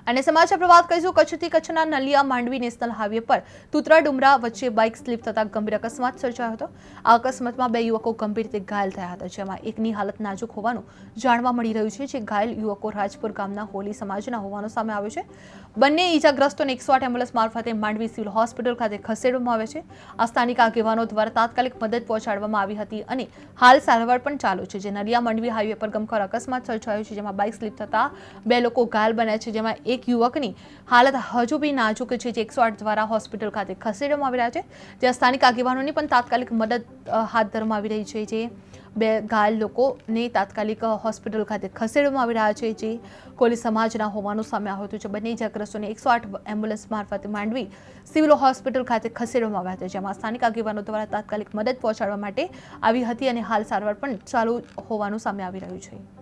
અને સમાચાર પર વાત કરીશું કચ્છથી કચ્છના નલિયા માંડવી નેશનલ હાઈવે પર તુતરા ડુમરા વચ્ચે બાઇક સ્લીપ થતા ગંભીર અકસ્માત સર્જાયો હતો। આ અકસ્માતમાં બે યુવકો ગંભીર રીતે ઘાયલ થયા હતા, જેમાં એકની હાલત નાજુક હોવાનું જાણવા મળી રહ્યું છે। જે ઘાયલ યુવકો રાજપુર ગામના હોલી સમાજના હોવાનું સામે આવ્યું છે। બંને ઈજાગ્રસ્તોને 108 એમ્બ્યુલન્સ મારફતે માંડવી સિવિલ હોસ્પિટલ ખાતે ખસેડવામાં આવ્યા છે। આ સ્થાનિક આગેવાનો દ્વારા તાત્કાલિક મદદ પહોંચાડવામાં આવી હતી અને હાલ સારવાર પણ ચાલુ છે। જે નલિયા માંડવી હાઈવે પર ગમખ્વાર અકસ્માત સર્જાયો છે, જેમાં બાઇક સ્લીપ થતા બે લોકો ઘાયલ બન્યા છે, જેમાં એક યુવકની હાલત હજુ બી નાજુક છે, જે 108 દ્વારા હોસ્પિટલ ખાતે ખસેડવામાં આવી રહ્યા છે। જ્યાં સ્થાનિક આગેવાનોની પણ તાત્કાલિક મદદ હાથ ધરવામાં આવી રહી છે। જે બે ઘાયલ લોકોને તાત્કાલિક હોસ્પિટલ ખાતે ખસેડવામાં આવી રહ્યા છે, જે કોલી સમાજના હોવાનું સામે આવ્યું હતું। બંને ઇજાગ્રસ્તોને 108 એમ્બ્યુલન્સ મારફતે માંડવી સિવિલ હોસ્પિટલ ખાતે ખસેડવામાં આવ્યા હતા, જેમાં સ્થાનિક આગેવાનો દ્વારા તાત્કાલિક મદદ પહોંચાડવા માટે આવી હતી અને હાલ સારવાર પણ ચાલુ હોવાનું સામે આવી રહ્યું છે।